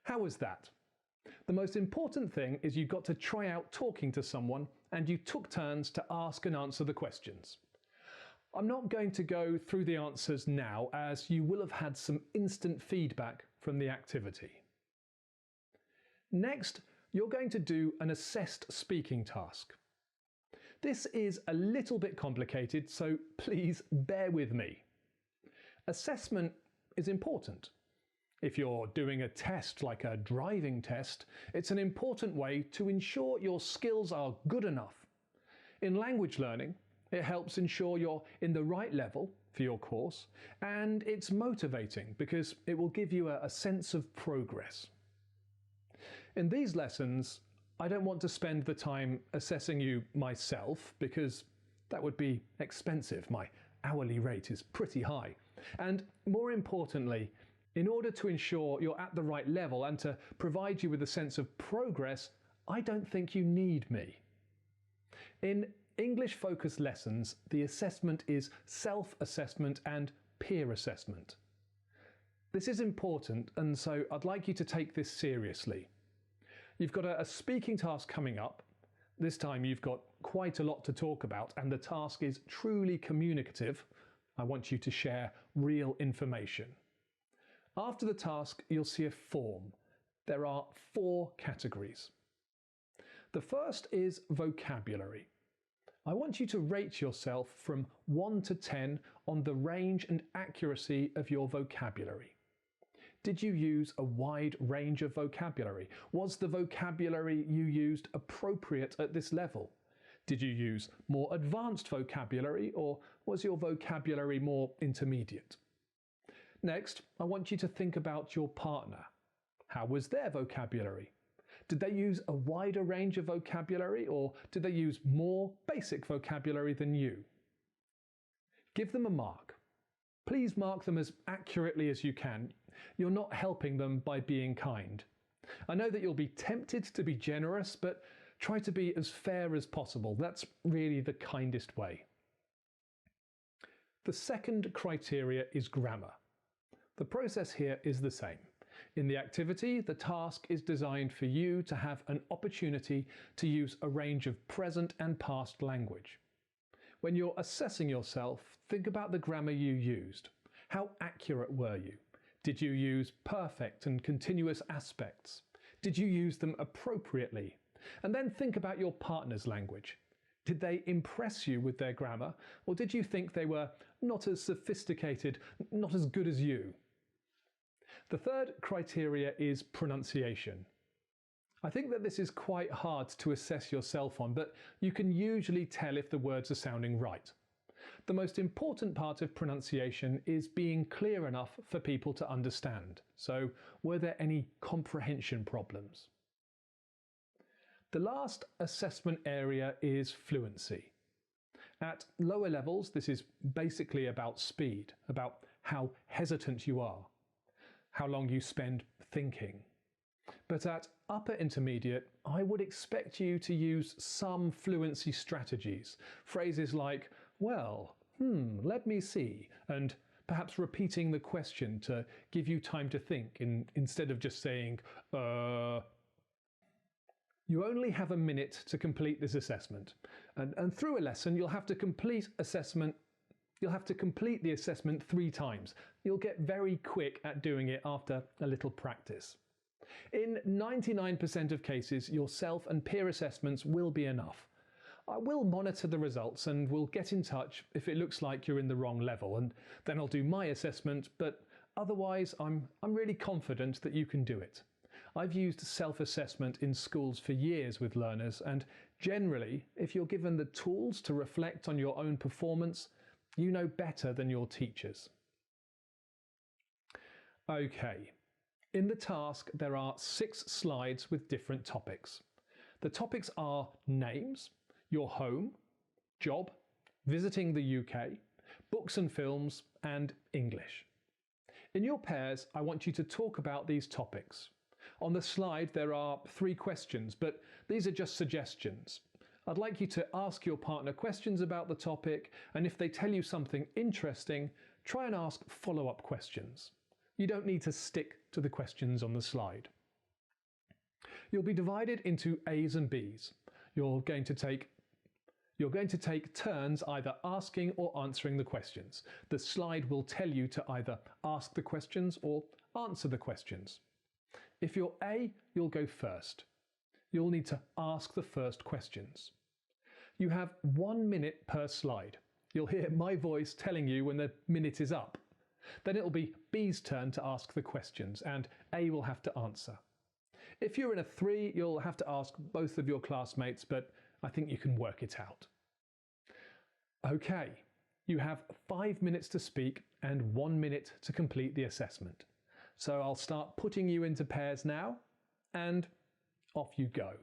How was that? The most important thing is you got to try out talking to someone and you took turns to ask and answer the questions. I'm not going to go through the answers now, as you will have had some instant feedback from the activity. Next, you're going to do an assessed speaking task. This is a little bit complicated, so please bear with me. Assessment is important. If you're doing a test like a driving test, it's an important way to ensure your skills are good enough. In language learning, it helps ensure you're in the right level for your course, and it's motivating because it will give you a sense of progress. In these lessons, I don't want to spend the time assessing you myself because that would be expensive. My hourly rate is pretty high. And more importantly, in order to ensure you're at the right level and to provide you with a sense of progress, I don't think you need me. In English-focused lessons, the assessment is self-assessment and peer assessment. This is important, and so I'd like you to take this seriously. You've got a speaking task coming up. This time you've got quite a lot to talk about, and the task is truly communicative. I want you to share real information. After the task, you'll see a form. There are 4 categories. The first is vocabulary. I want you to rate yourself from 1 to 10 on the range and accuracy of your vocabulary. Did you use a wide range of vocabulary? Was the vocabulary you used appropriate at this level? Did you use more advanced vocabulary, or was your vocabulary more intermediate? Next, I want you to think about your partner. How was their vocabulary? Did they use a wider range of vocabulary, or did they use more basic vocabulary than you? Give them a mark. Please mark them as accurately as you can. You're not helping them by being kind. I know that you'll be tempted to be generous, but try to be as fair as possible. That's really the kindest way. The second criteria is grammar. The process here is the same. In the activity, the task is designed for you to have an opportunity to use a range of present and past language. When you're assessing yourself, think about the grammar you used. How accurate were you? Did you use perfect and continuous aspects? Did you use them appropriately? And then think about your partner's language. Did they impress you with their grammar, or did you think they were not as sophisticated, not as good as you? The third criteria is pronunciation. I think that this is quite hard to assess yourself on, but you can usually tell if the words are sounding right. The most important part of pronunciation is being clear enough for people to understand. So, were there any comprehension problems? The last assessment area is fluency. At lower levels, this is basically about speed, about how hesitant you are, how long you spend thinking. But at upper intermediate, I would expect you to use some fluency strategies. Phrases like, well, let me see, and perhaps repeating the question to give you time to think instead of just saying, You only have a minute to complete this assessment, and through a lesson you'll have to complete the assessment 3 times. You'll get very quick at doing it after a little practice. In 99% of cases, your self and peer assessments will be enough. I will monitor the results and will get in touch if it looks like you're in the wrong level, and then I'll do my assessment, but otherwise I'm really confident that you can do it. I've used self-assessment in schools for years with learners, and generally, if you're given the tools to reflect on your own performance, you know better than your teachers. Okay, in the task there are 6 slides with different topics. The topics are names, your home, job, visiting the UK, books and films, and English. In your pairs, I want you to talk about these topics. On the slide there are 3 questions, but these are just suggestions. I'd like you to ask your partner questions about the topic, and if they tell you something interesting, try and ask follow-up questions. You don't need to stick to the questions on the slide. You'll be divided into A's and B's. You're going to take turns either asking or answering the questions. The slide will tell you to either ask the questions or answer the questions. If you're A, you'll go first. You'll need to ask the first questions. You have 1 minute per slide. You'll hear my voice telling you when the minute is up. Then it'll be B's turn to ask the questions and A will have to answer. If you're in a 3, you'll have to ask both of your classmates, but I think you can work it out. Okay, you have 5 minutes to speak and 1 minute to complete the assessment. So I'll start putting you into pairs now, and off you go.